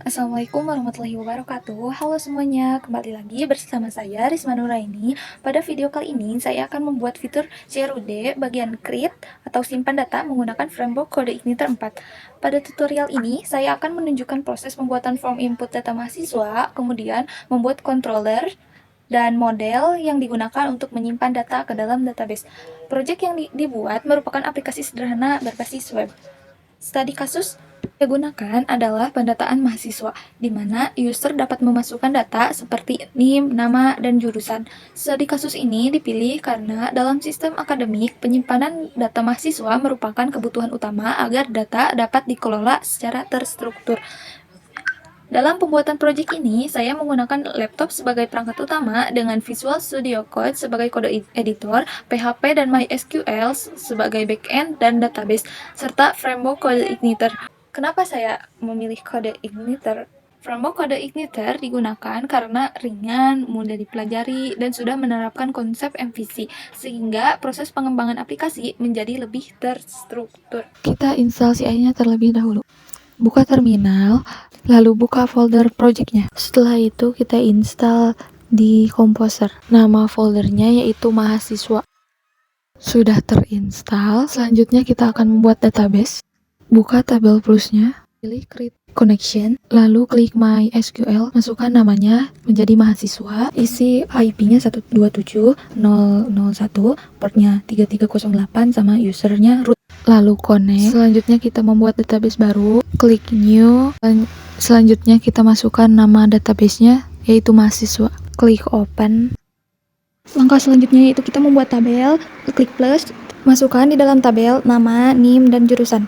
Assalamualaikum warahmatullahi wabarakatuh. Halo semuanya, kembali lagi bersama saya Risma Nuraini. Pada video kali ini, saya akan membuat fitur CRUD bagian create atau simpan data menggunakan framework kode Igniter 4. Pada tutorial ini, saya akan menunjukkan proses pembuatan form input data mahasiswa, kemudian membuat controller, dan model yang digunakan untuk menyimpan data ke dalam database. Project yang dibuat merupakan aplikasi sederhana berbasis web. Studi kasus yang digunakan adalah pendataan mahasiswa, di mana user dapat memasukkan data seperti NIM, nama, dan jurusan. Studi kasus ini dipilih karena dalam sistem akademik, penyimpanan data mahasiswa merupakan kebutuhan utama agar data dapat dikelola secara terstruktur. Dalam pembuatan proyek ini, saya menggunakan laptop sebagai perangkat utama dengan Visual Studio Code sebagai kode editor, PHP dan MySQL sebagai backend dan database, serta framework kode Igniter. Kenapa saya memilih kode Igniter? Framework kode Igniter digunakan karena ringan, mudah dipelajari, dan sudah menerapkan konsep MVC, sehingga proses pengembangan aplikasi menjadi lebih terstruktur. Kita install CI-nya terlebih dahulu. Buka terminal, lalu buka folder projectnya. Setelah itu kita install di Composer. Nama foldernya yaitu mahasiswa. Sudah terinstall, selanjutnya kita akan membuat database. Buka tabel plusnya, pilih create connection, lalu klik MySQL, masukkan namanya menjadi mahasiswa, isi IP-nya 127.0.0.1, portnya 3308, sama usernya root. Lalu connect. Selanjutnya kita membuat database baru, klik new. Selanjutnya kita masukkan nama databasenya yaitu mahasiswa. Klik open. Langkah selanjutnya yaitu kita membuat tabel, klik plus, masukkan di dalam tabel nama, NIM, dan jurusan.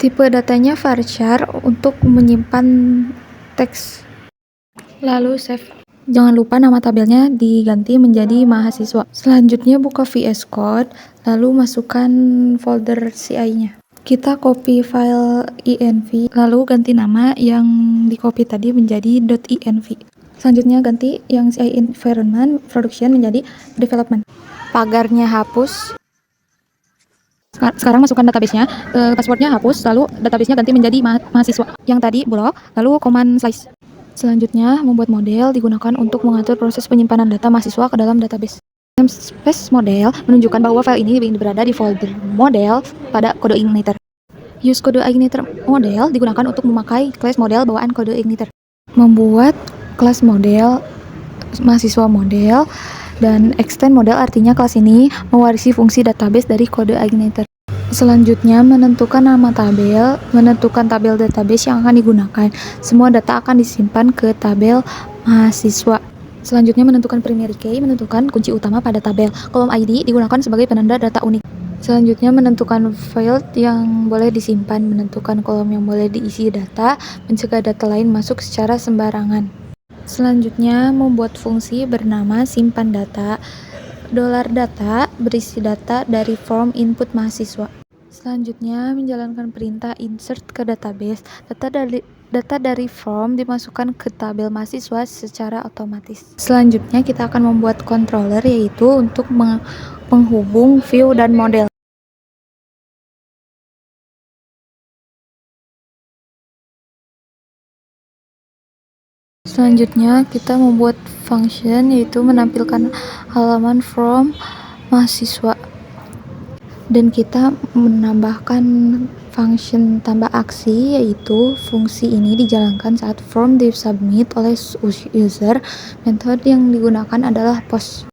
Tipe datanya varchar untuk menyimpan teks. Lalu save. Jangan lupa nama tabelnya diganti menjadi mahasiswa. Selanjutnya buka VS Code, lalu masukkan folder CI-nya. Kita copy file env, lalu ganti nama yang di copy tadi menjadi .env. Selanjutnya ganti yang CI environment production menjadi development. Pagarnya hapus. Sekarang masukkan database-nya, passwordnya hapus, lalu database-nya ganti menjadi mahasiswa. Yang tadi blok, lalu command slice. Selanjutnya, membuat model digunakan untuk mengatur proses penyimpanan data mahasiswa ke dalam database. Namespace model menunjukkan bahwa file ini berada di folder model pada kode Igniter. Use kode Igniter model digunakan untuk memakai kelas model bawaan kode Igniter. Membuat kelas model mahasiswa model dan extend model artinya kelas ini mewarisi fungsi database dari kode Igniter. Selanjutnya, menentukan nama tabel, menentukan tabel database yang akan digunakan. Semua data akan disimpan ke tabel mahasiswa. Selanjutnya, menentukan primary key, menentukan kunci utama pada tabel. Kolom ID digunakan sebagai penanda data unik. Selanjutnya, menentukan field yang boleh disimpan, menentukan kolom yang boleh diisi data, mencegah data lain masuk secara sembarangan. Selanjutnya, membuat fungsi bernama simpan data. $data berisi data dari form input mahasiswa. Selanjutnya, menjalankan perintah insert ke database. Data dari form dimasukkan ke tabel mahasiswa secara otomatis. Selanjutnya, kita akan membuat controller, yaitu untuk penghubung view dan model. Selanjutnya, kita membuat function, yaitu menampilkan halaman form mahasiswa. Dan kita menambahkan function tambah aksi, yaitu fungsi ini dijalankan saat form disubmit oleh user. Metode yang digunakan adalah post.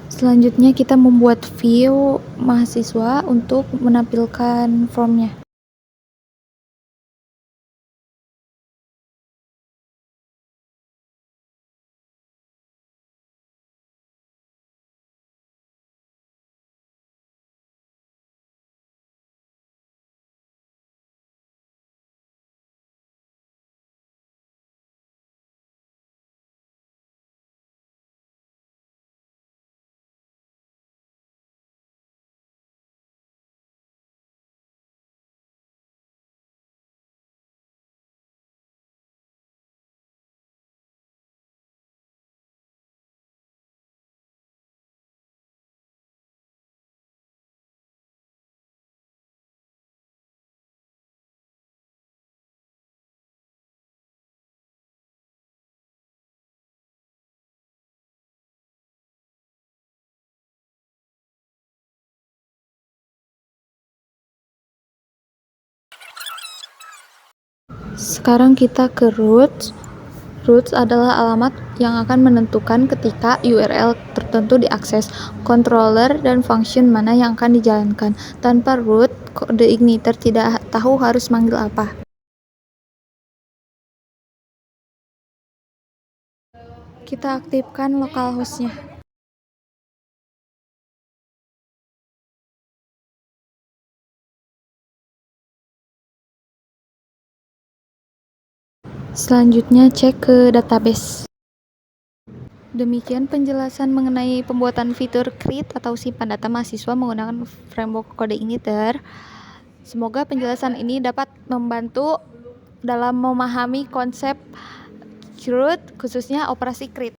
Selanjutnya kita membuat view mahasiswa untuk menampilkan formnya. Sekarang kita ke roots. Roots adalah alamat yang akan menentukan ketika URL tertentu diakses, controller, dan function mana yang akan dijalankan. Tanpa root, kode igniter tidak tahu harus manggil apa. Kita aktifkan localhost-nya. Selanjutnya cek ke database. Demikian penjelasan mengenai pembuatan fitur create atau simpan data mahasiswa menggunakan framework kode igniter. Semoga penjelasan ini dapat membantu dalam memahami konsep root, khususnya operasi create.